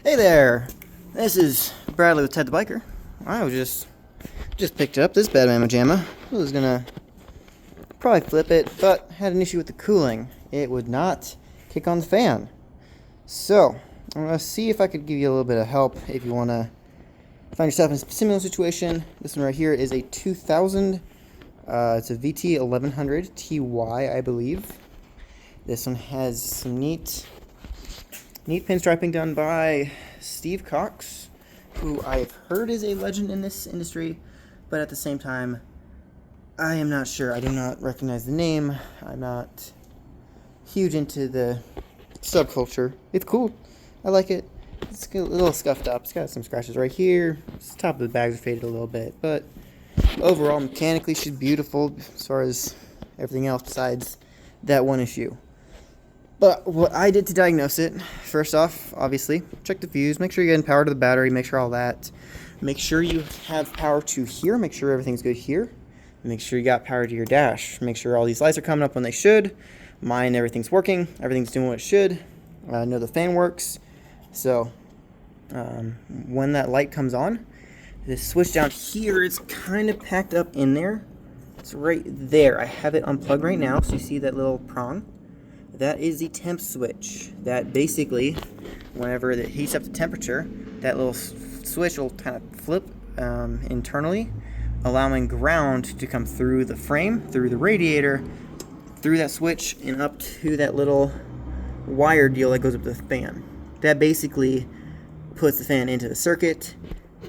Hey there, this is Bradley with Ted the Biker. I was just picked up this bad mamma jamma. I was gonna probably flip it, but had an issue with the cooling. It would not kick on the fan. So I'm gonna see if I could give you a little bit of help if you wanna find yourself in a similar situation. This one right here is a 2000. It's a vt1100t, I believe. This one has some neat pinstriping done by Steve Cox, who I've heard is a legend in this industry, but at the same time, I am not sure. I do not recognize the name. I'm not huge into the subculture. It's cool. I like it. It's a little scuffed up. It's got some scratches right here. The top of the bags are faded a little bit, but overall, mechanically, she's beautiful as far as everything else besides that one issue. But what I did to diagnose it, first off, obviously, check the fuse, make sure you're getting power to the battery, make sure all that. Make sure you have power to here, make sure everything's good here. Make sure you got power to your dash. Make sure all these lights are coming up when they should. Mine, everything's working, everything's doing what it should. I know the fan works. So, when that light comes on, this switch down here is kind of packed up in there. It's right there. I have it unplugged right now, so you see that little prong? That is the temp switch. That basically, whenever it heats up the temperature, that little switch will kind of flip internally, allowing ground to come through the frame, through the radiator, through that switch, and up to that little wire deal that goes up to the fan. That basically puts the fan into the circuit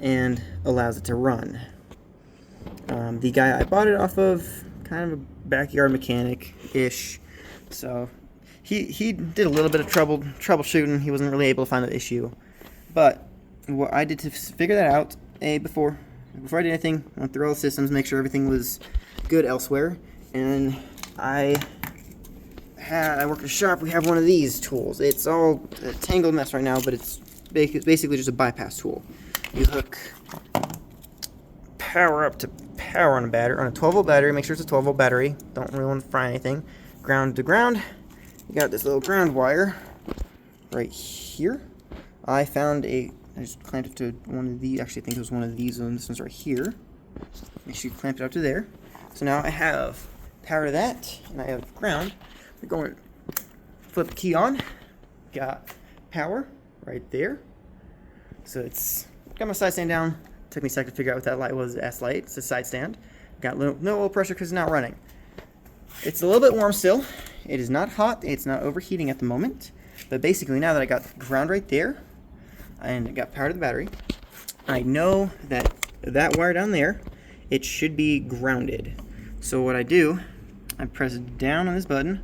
and allows it to run. The guy I bought it off of, kind of a backyard mechanic-ish, so he did a little bit of troubleshooting. He wasn't really able to find the issue, but what I did to figure that out, before I did anything, I went through all the systems, make sure everything was good elsewhere, and I work at a shop. We have one of these tools. It's all a tangled mess right now, but it's basically just a bypass tool. You hook power up to power on a battery, on a 12-volt battery. Make sure it's a 12-volt battery. Don't really want to fry anything. Ground to ground. You got this little ground wire right here. I just clamped it to one of the, actually I think it was one of these ones. This one's right here. Make sure you clamp it up to there. So now I have power to that, and I have ground. We're going to flip the key on. Got power right there. So it's got my side stand down. Took me a second to figure out what that light was. S light. It's a side stand. Got no oil pressure because it's not running. It's a little bit warm still. It is not hot. It's not overheating at the moment. But basically, now that I got ground right there, and I got power to the battery, I know that that wire down there, it should be grounded. So what I do, I press down on this button,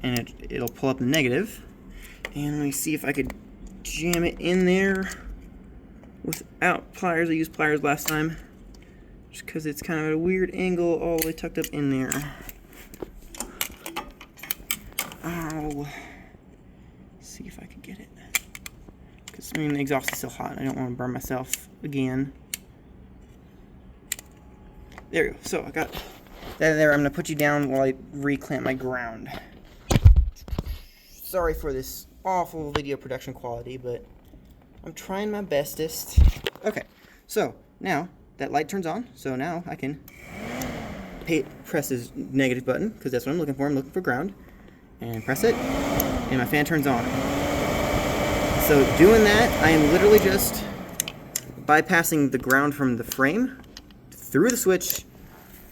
and it'll pull up the negative. And let me see if I could jam it in there without pliers. I used pliers last time, just because it's kind of at a weird angle all the way tucked up in there. Ow. See if I can get it. Because, I mean, the exhaust is still hot, and I don't want to burn myself again. There we go. So, I got that there. I'm going to put you down while I reclamp my ground. Sorry for this awful video production quality, but I'm trying my bestest. Okay, so now that light turns on, so now I can press this negative button, because that's what I'm looking for. I'm looking for ground. And press it, and my fan turns on. So doing that, I am literally just bypassing the ground from the frame through the switch.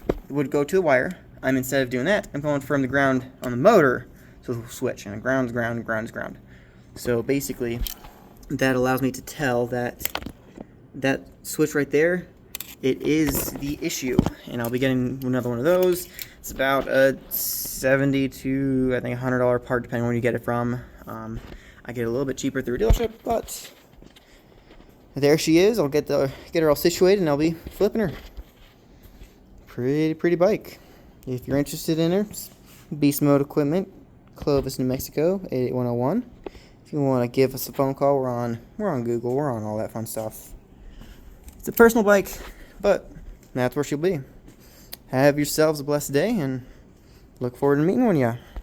It would go to the wire. Instead of doing that, I'm going from the ground on the motor to the switch, and ground is ground, ground is ground. So basically, that allows me to tell that that switch right there, it is the issue, and I'll be getting another one of those. It's about a $70 to I think $100 part, depending on where you get it from. I get it a little bit cheaper through a dealership, but there she is. I'll get her all situated, and I'll be flipping her. Pretty bike. If you're interested in her, Beast Mode Equipment, Clovis, New Mexico, 88101. If you want to give us a phone call, we're on Google, we're on all that fun stuff. It's a personal bike, but that's where she'll be. Have yourselves a blessed day, and look forward to meeting one of you.